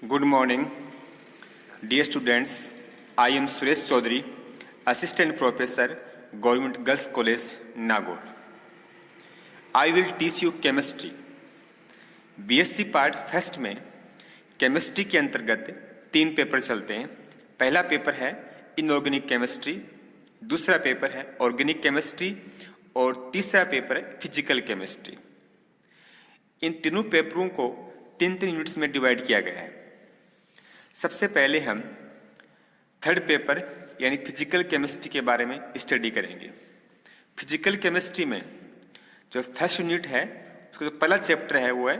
Good morning, dear students. I am Suresh Chaudhary, Assistant Professor, Government Girls College, Nagaur. I will teach you chemistry. BSc part first में chemistry के अंतर्गत 3 paper चलते हैं। पहला paper है inorganic chemistry, दूसरा paper है organic chemistry और तीसरा पेपर है फिजिकल केमिस्ट्री। इन तीनों पेपरों को 3-3 यूनिट्स में डिवाइड किया गया है। सबसे पहले हम थर्ड पेपर यानी फिजिकल केमिस्ट्री के बारे में स्टडी करेंगे। फिजिकल केमिस्ट्री में जो फर्स्ट यूनिट है उसका जो पहला चैप्टर है वो है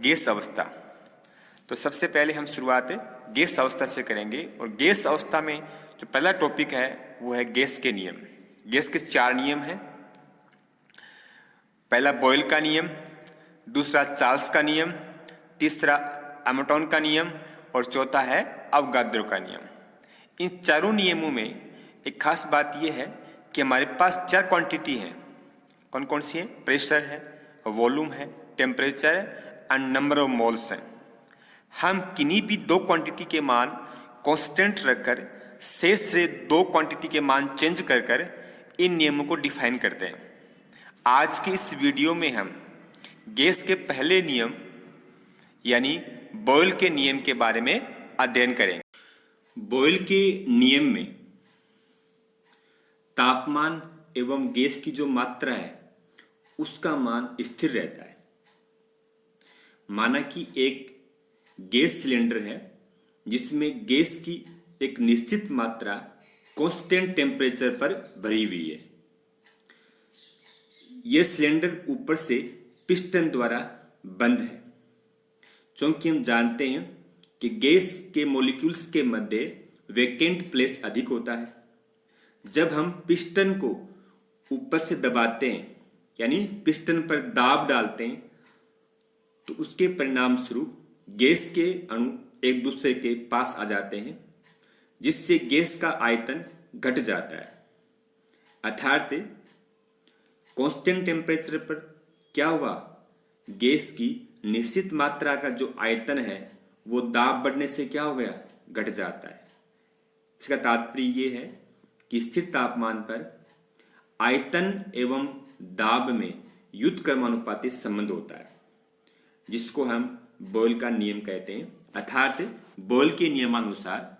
गैस अवस्था। तो सबसे पहले हम शुरुआत गैस अवस्था से करेंगे और गैस अवस्था में जो पहला टॉपिक है वो है गैस के नियम। गैस के 4 नियम हैं। पहला बॉयल का नियम, दूसरा चार्ल्स का नियम, तीसरा एमोटॉन का नियम और चौथा है अवगाद्रो का नियम। इन चारों नियमों में एक खास बात यह है कि हमारे पास 4 क्वांटिटी हैं। कौन कौन सी हैं? प्रेशर है, वॉल्यूम है, टेम्परेचर है एंड नंबर ऑफ मोल्स हैं। हम किन्हीं भी 2 क्वांटिटी के मान कांस्टेंट रखकर शेष से 2 क्वांटिटी के मान चेंज कर इन नियमों को डिफाइन करते हैं। आज के इस वीडियो में हम गैस के पहले नियम यानी बॉयल के नियम के बारे में अध्ययन करेंगे। बॉयल के नियम में तापमान एवं गैस की जो मात्रा है उसका मान स्थिर रहता है। माना कि एक गैस सिलेंडर है जिसमें गैस की एक निश्चित मात्रा कांस्टेंट टेम्परेचर पर भरी हुई है। यह सिलेंडर ऊपर से पिस्टन द्वारा बंद है, क्योंकि हम जानते हैं कि गैस के मॉलिक्यूल्स के मध्य वैकेंट प्लेस अधिक होता है। जब हम पिस्टन को ऊपर से दबाते हैं यानी पिस्टन पर दाब डालते हैं तो उसके परिणाम स्वरूप गैस के अणु एक दूसरे के पास आ जाते हैं, जिससे गैस का आयतन घट जाता है। अर्थात कांस्टेंट टेम्परेचर पर क्या हुआ, गैस की निश्चित मात्रा का जो आयतन है वो दाब बढ़ने से क्या हो गया, घट जाता है। इसका तात्पर्य ये है कि स्थिर तापमान पर आयतन एवं दाब में व्युत्क्रमानुपाती संबंध होता है, जिसको हम बॉयल का नियम कहते हैं। अर्थात बॉयल के नियमानुसार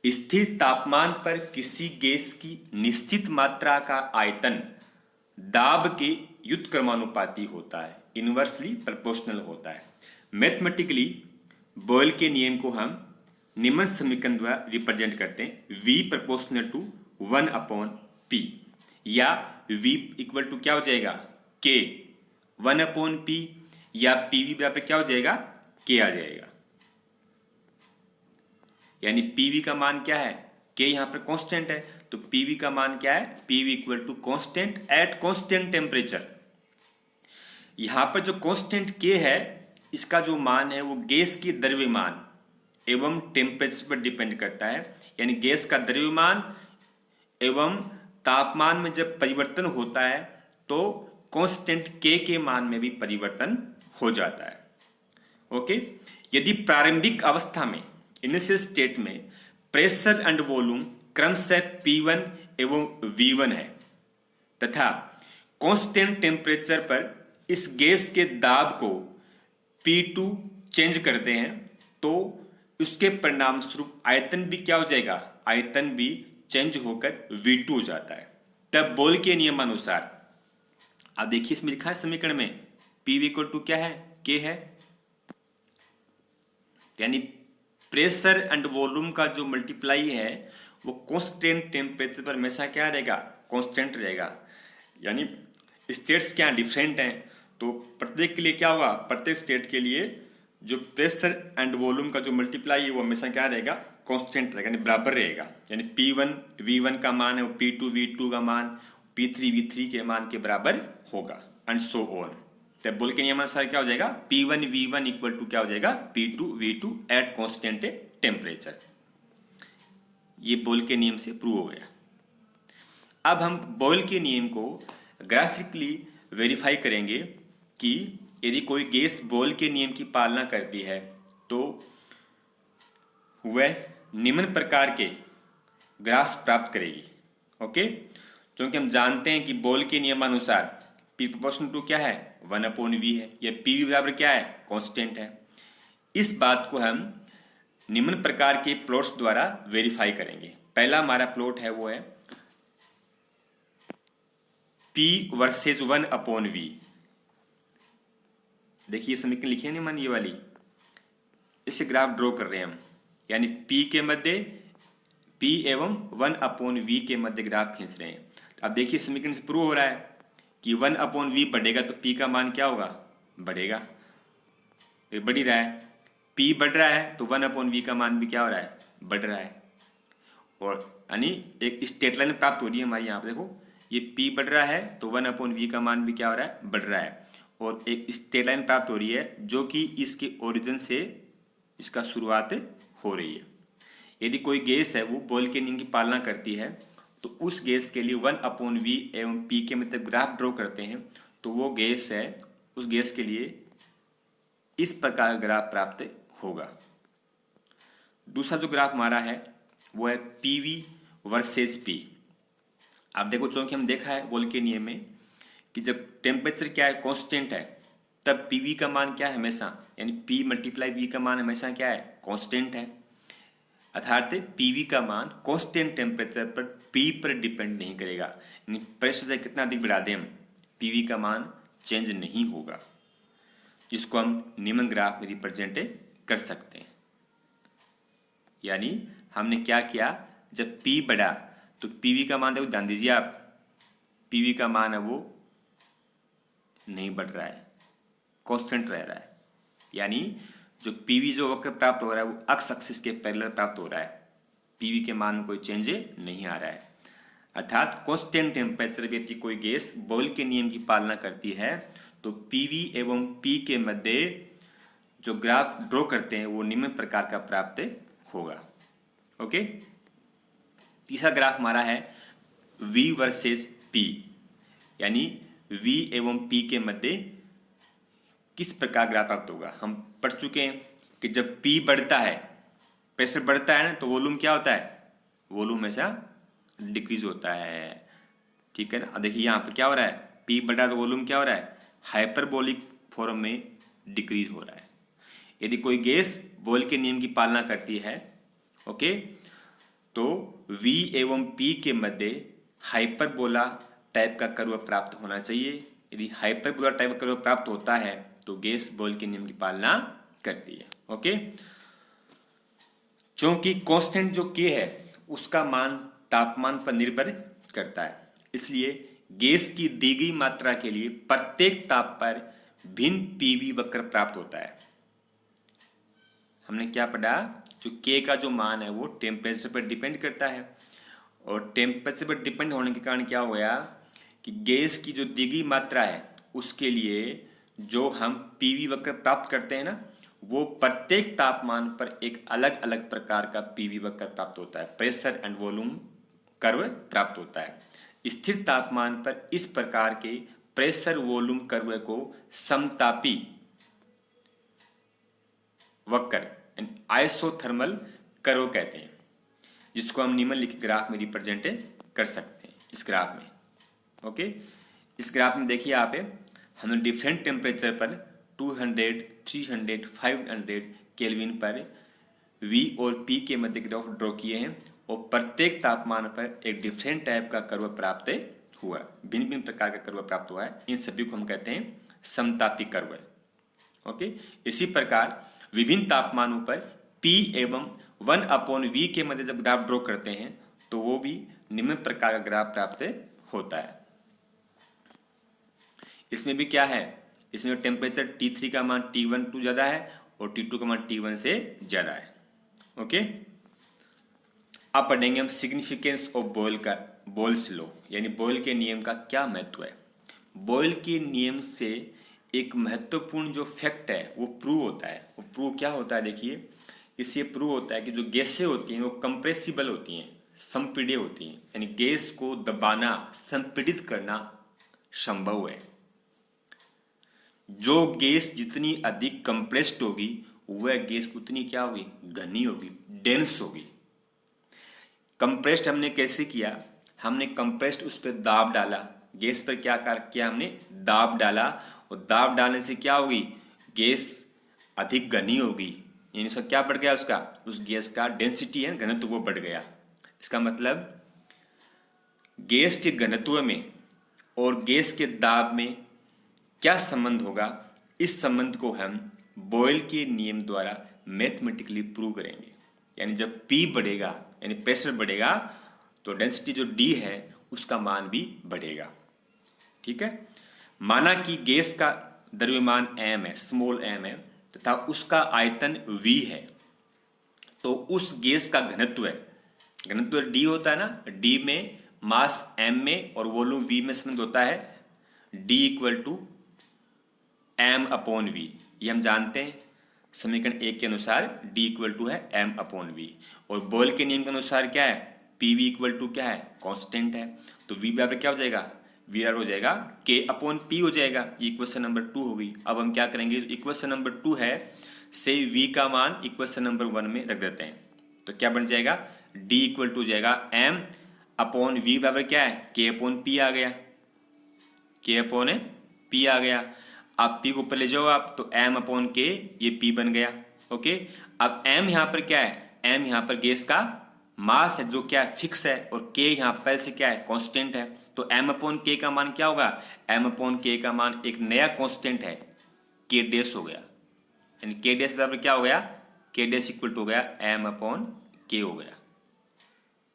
स्थिर तापमान पर किसी गैस की निश्चित मात्रा का आयतन दाब के व्युत्क्रमानुपाती होता है, इनवर्सली प्रोपोर्शनल होता है। मैथमेटिकली बॉयल के नियम को हम निम्न समीकरण द्वारा रिप्रेजेंट करते हैं, V प्रोपोर्शनल टू 1/P या V इक्वल टू क्या हो जाएगा, K 1/P या PV बराबर क्या हो जाएगा, K आ जाएगा। यानी PV का मान क्या है, K यहां पर कांस्टेंट है तो PV का मान क्या है, PV equal to constant at constant temperature. यहां पर जो कांस्टेंट K है इसका जो मान है वो गैस की द्रव्यमान एवं टेम्परेचर पर डिपेंड करता है। यानी गैस का द्रव्यमान एवं तापमान में जब परिवर्तन होता है तो कांस्टेंट K के मान में भी परिवर्तन हो जाता है। ओके, यदि प्रारंभिक अवस्था में इनिशियल स्टेट में प्रेशर एंड वॉल्यूम क्रमशः P1 एवं V1 है तथा कांस्टेंट टेम्परेचर पर इस गैस के दाब को P2 चेंज करते हैं तो उसके परिणाम स्वरूप आयतन भी क्या हो जाएगा, आयतन भी चेंज होकर V2 हो जाता है। तब बॉयल के नियमानुसार अब देखिए इसमें लिखा है समीकरण में PV इक्वल टू क्या है, K है। यानी प्रेशर एंड वॉल्यूम का जो मल्टीप्लाई है वो कांस्टेंट टेम्परेचर पर हमेशा क्या रहेगा, कांस्टेंट रहेगा। यानी स्टेट्स क्या डिफरेंट हैं तो प्रत्येक के लिए क्या होगा, प्रत्येक स्टेट के लिए जो प्रेशर एंड वॉल्यूम का जो मल्टीप्लाई है वो हमेशा क्या रहेगा, कांस्टेंट रहेगा, यानी बराबर रहेगा। यानी P1 V1 का मान है वो P2 V2 का मान P3 V3 के मान के बराबर होगा एंड सो ऑन। तब बॉयल के नियमानुसार क्या हो जाएगा, P1 V1 इक्वल टू क्या हो जाएगा, P2 V2 eight constant temperature. ये बॉयल के नियम से प्रूव हो गया। अब हम बॉयल के नियम को ग्राफिकली वेरीफाई करेंगे कि यदि कोई गैस बॉयल के नियम की पालना करती है तो वह निम्न प्रकार के ग्राफ्स प्राप्त करेगी। ओके, क्योंकि हम जानते हैं कि बॉयल के नियमानुसार P प्रोपोर्शनल टू क्या है 1/V है, या PV बराबर क्या है कांस्टेंट है। इस बात को हम निम्न प्रकार के प्लॉट्स द्वारा वेरीफाई करेंगे। पहला हमारा प्लॉट है वो है P वर्सेज 1/V। देखिए समीकरण लिखी है ना मन, ये वाली, इसे ग्राफ ड्रॉ कर रहे हैं हम, यानी P के मध्य P एवं 1/V के मध्य ग्राफ खींच रहे हैं। अब देखिए समीकरण से प्रूव हो रहा है कि 1/V बढ़ेगा तो P का मान क्या होगा, बढ़ेगा, ये बढ़ ही रहा है। P बढ़ रहा है तो 1/V का मान भी क्या हो रहा है, बढ़ रहा है। और यानी एक स्ट्रेट लाइन प्राप्त हो रही है हमारी, यहाँ पे देखो ये P बढ़ रहा है तो 1/V का मान भी क्या हो रहा है, बढ़ रहा है। और एक स्ट्रेट लाइन प्राप्त हो रही है जो कि इसके ओरिजिन से इसका शुरुआत हो रही है। यदि कोई गैस है वो बॉयल के नियम की पालना करती है तो उस गैस के लिए 1/V एवं P के मतलब ग्राफ ड्रॉ करते हैं तो वो गैस है, उस गैस के लिए इस प्रकार ग्राफ प्राप्त होगा। दूसरा जो ग्राफ हमारा है वो है PV वर्सेज P। आप देखो चूंकि हम देखा है बॉयल के नियम में कि जब टेम्परेचर क्या है कांस्टेंट है तब PV का मान क्या है हमेशा, यानी P × V का मान हमेशा क्या है कांस्टेंट है। अर्थात PV का मान कांस्टेंट टेम्परेचर पर P पर डिपेंड नहीं करेगा, यानी प्रेशर से कितना अधिक बढ़ा दें हम PV का मान चेंज नहीं होगा। इसको हम निम्न ग्राफ में रिप्रेजेंट कर सकते हैं। यानी हमने क्या किया, जब P बढ़ा तो PV का मान देखो, ध्यान दीजिए आप, PV का मान है वो नहीं बढ़ रहा है, कांस्टेंट रह रहा है। यानी जो PV जो वक्र प्राप्त हो रहा है वो एक्स एक्सिस के पैरेलल प्राप्त हो रहा है, PV के मान में कोई चेंज नहीं आ रहा है। अर्थात कांस्टेंट टेम्परेचर पे यदि कोई गैस बॉयल के नियम की पालना करती है तो PV एवं P के मध्य जो ग्राफ ड्रॉ करते हैं वो निम्न प्रकार का प्राप्त होगा। ओके, तीसरा ग्राफ हमारा है V वर्सेज P, यानी V एवं P के मध्य किस प्रकार ग्राफ प्राप्त होगा। हम पढ़ चुके हैं कि जब P बढ़ता है, प्रेशर बढ़ता है ना, तो वॉल्यूम क्या होता है, वॉल्यूम हमेशा डिक्रीज होता है। ठीक है ना। देखिए यहाँ पर क्या हो रहा है, P बढ़ा तो वॉल्यूम क्या हो रहा है, हाइपरबोलिक फॉर्म में डिक्रीज हो रहा है। यदि कोई गैस बॉयल के नियम की पालना करती है, ओके, तो V एवं P के मध्य हाइपरबोला टाइप का कर्व प्राप्त होना चाहिए। यदि हाइपरबोला टाइप का कर्व प्राप्त होता है तो गैस बॉयल के नियम की पालना करती है। ओके, क्योंकि कांस्टेंट जो K है उसका मान तापमान पर निर्भर करता है, इसलिए गैस की दी गई मात्रा के लिए प्रत्येक ताप पर भिन्न PV वक्र प्राप्त होता है। हमने क्या पढ़ा, जो K का जो मान है वो टेम्परेचर पर डिपेंड करता है, और टेम्परेचर पर डिपेंड होने के कारण क्या होया कि गैस की जो दी गई मात्रा है उसके लिए जो हम PV वक्र प्राप्त करते हैं ना, वो प्रत्येक तापमान पर एक अलग अलग प्रकार का PV वक्र प्राप्त होता है, प्रेशर एंड वॉल्यूम कर्व प्राप्त होता है। स्थिर तापमान पर इस प्रकार के प्रेशर वॉल्यूम कर्व को समतापी वक्र आइसोथर्मल कर्व कहते हैं, जिसको हम निम्नलिखित ग्राफ में रिप्रेजेंट कर सकते हैं। इस ग्राफ में, ओके, इस ग्राफ में देखिए आप, हमने डिफरेंट टेम्परेचर पर 200, 300, 500 केल्विन पर V और P के मध्य ग्राफ ड्रॉ किए हैं, और प्रत्येक तापमान पर एक डिफरेंट टाइप का कर्व प्राप्त हुआ, भिन्न भिन्न प्रकार का कर्व प्राप्त हुआ है। इन सभी को हम कहते हैं समतापी कर्व। ओके, इसी प्रकार विभिन्न तापमानों पर P एवं 1/V के मध्य जब ग्राफ ड्रॉ करते हैं तो वो भी निम्न प्रकार का ग्राफ प्राप्त होता है। इसमें भी क्या है, इसमें टेम्परेचर T3 का मान T1 टू ज़्यादा है और T2 का मान T1 से ज़्यादा है। ओके, अब पढ़ेंगे हम सिग्निफिकेंस ऑफ बॉयल्स लॉ, यानी बॉयल के नियम का क्या महत्व है। बॉयल के नियम से एक महत्वपूर्ण जो फैक्ट है वो प्रूव होता है। वो प्रूव क्या होता है, देखिए, इससे प्रूव होता है कि जो गैसें होती हैं वो कंप्रेसिबल होती हैं, संपीड्य होती हैं, यानी गैस को दबाना, संपीड़ित करना संभव है। जो गैस जितनी अधिक कंप्रेस्ड होगी वह गैस उतनी क्या होगी, घनी होगी, डेंस होगी। कंप्रेस्ड हमने कैसे किया, हमने कंप्रेस्ड उस पर दाब डाला, गैस पर क्या किया हमने, दाब डाला, और दाब डालने से क्या होगी, गैस अधिक घनी होगी, यानी उसका क्या बढ़ गया, उसका उस गैस का डेंसिटी है घनत्व वो बढ़ गया। इसका मतलब गैस के घनत्व में और गैस के दाब में क्या संबंध होगा, इस संबंध को हम बॉयल के नियम द्वारा मैथमेटिकली प्रूव करेंगे। यानी जब P बढ़ेगा यानी प्रेशर बढ़ेगा तो डेंसिटी जो D है उसका मान भी बढ़ेगा। ठीक है, माना कि गैस का द्रव्यमान m है, स्मॉल m है, तथा उसका आयतन V है, तो उस गैस का घनत्व है, घनत्व D होता है ना, D में मास m में और वॉल्यूम V में संबंध होता है D equal to m upon V। ये हम जानते हैं समीकरण 1 के अनुसार D इक्वल टू है m अपॉन V, और बॉयल के नियम के अनुसार क्या है, PV इक्वल टू क्या है, कांस्टेंट है, तो V बराबर क्या हो जाएगा, V बराबर हो जाएगा K अपॉन P हो जाएगा। ये इक्वेशन नंबर 2 होगी। अब हम क्या करेंगे, इक्वेशन नंबर 2 है से V का मान इक्वेशन नंबर 1 में रख देते हैं, तो क्या बन जाएगा, D इक्वल टू हो जाएगा m अपॉन V बराबर क्या है, K अपॉन P आ गया, K अपॉन P आ गया। अब P को ऊपर ले जाओ आप, तो m अपॉन K, ये P बन गया। ओके, अब m यहाँ पर क्या है, m यहाँ पर गैस का मास है जो क्या है, फिक्स है, और K यहाँ पर से क्या है, कांस्टेंट है, तो m अपॉन K का मान क्या होगा, m अपॉन K का मान एक नया कांस्टेंट है K डैश हो गया, यानी K डैश बराबर क्या हो गया, K डैश इक्वल टू हो गया m अपॉन K हो गया।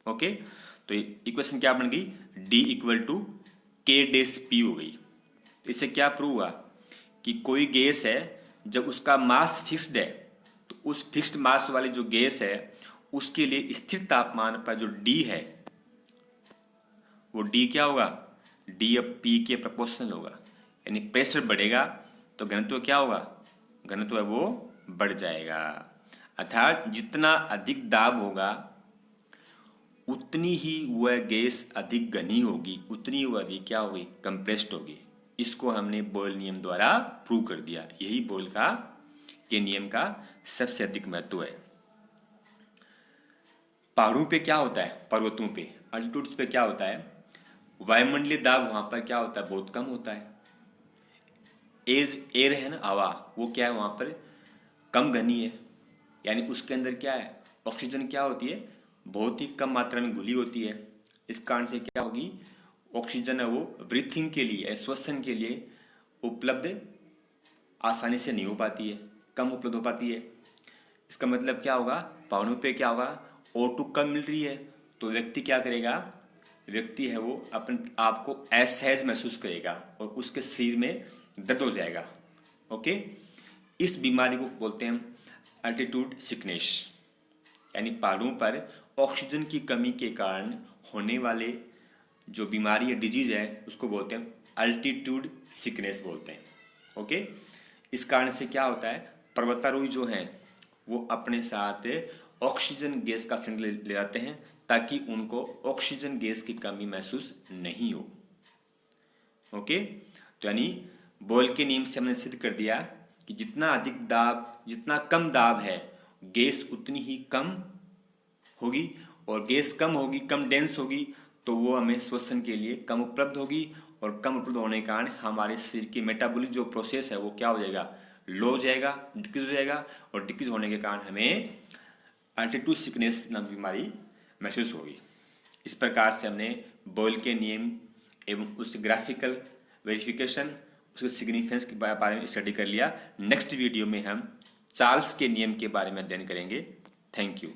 ओके, तो इक्वेशन क्या बन गई, D equal to K dash P हो गई। इससे क्या प्रूव हुआ कि कोई गैस है जब उसका मास फिक्स्ड है तो उस फिक्स्ड मास वाली जो गैस है उसके लिए स्थिर तापमान पर जो D है वो D क्या होगा, D अब P के प्रोपोर्शनल होगा, यानी प्रेशर बढ़ेगा तो घनत्व क्या होगा, घनत्व वो बढ़ जाएगा। अर्थात जितना अधिक दाब होगा उतनी ही वह गैस अधिक घनी होगी, उतनी वह अधिक क्या होगी, कंप्रेस्ड होगी। इसको हमने बॉयल नियम द्वारा प्रूव कर दिया। यही बॉयल के नियम का सबसे अधिक महत्व है। पहाड़ों पे क्या होता है, पर्वतों पे अल्टीट्यूड्स पे क्या होता है, वायुमंडलीय दाब वहां पर क्या होता है, बहुत कम होता है। एयर है ना, हवा, वो क्या है वहां पर कम घनी है, यानी उसके अंदर क्या है, ऑक्सीजन क्या होती है, बहुत ही कम मात्रा में घुली होती है। इस कारण से क्या होगी, ऑक्सीजन है वो ब्रीथिंग के लिए, श्वसन के लिए उपलब्ध आसानी से नहीं हो पाती है, कम उपलब्ध हो पाती है। इसका मतलब क्या होगा, पहाड़ों पे क्या होगा, O2 कम मिल रही है तो व्यक्ति क्या करेगा, व्यक्ति है वो अपने आप को असहज महसूस करेगा और उसके शरीर में दर्द हो जाएगा। ओके, इस बीमारी को बोलते हैं अल्टीट्यूड सिकनेस, यानी पहाड़ों पर ऑक्सीजन की कमी के कारण होने वाले जो बीमारी है, डिजीज है, उसको बोलते हैं अल्टीट्यूड सिकनेस बोलते हैं। ओके, इस कारण से क्या होता है, पर्वतारोही जो हैं वो अपने साथ ऑक्सीजन गैस का सिलेंडर ले जाते हैं ताकि उनको ऑक्सीजन गैस की कमी महसूस नहीं हो। ओके, तो यानी बॉयल के नियम से हमने सिद्ध कर दिया कि जितना अधिक दाब, जितना कम दाब है गैस उतनी ही कम होगी, और गैस कम होगी, कम डेंस होगी, तो वो हमें श्वसन के लिए कम उपलब्ध होगी, और कम उपलब्ध होने के कारण हमारे शरीर की मेटाबॉलिक जो प्रोसेस है वो क्या हो जाएगा, लो हो जाएगा, डिक्रीज हो जाएगा, और डिक्रीज होने के कारण हमें अल्टीट्यूड सिकनेस नाम बीमारी महसूस होगी। इस प्रकार से हमने बॉयल के नियम एवं उस ग्राफिकल वेरिफिकेशन, उसके सिग्निफिकेंस के बारे में स्टडी कर लिया। नेक्स्ट वीडियो में हम चार्ल्स के नियम के बारे में अध्ययन करेंगे। Thank you.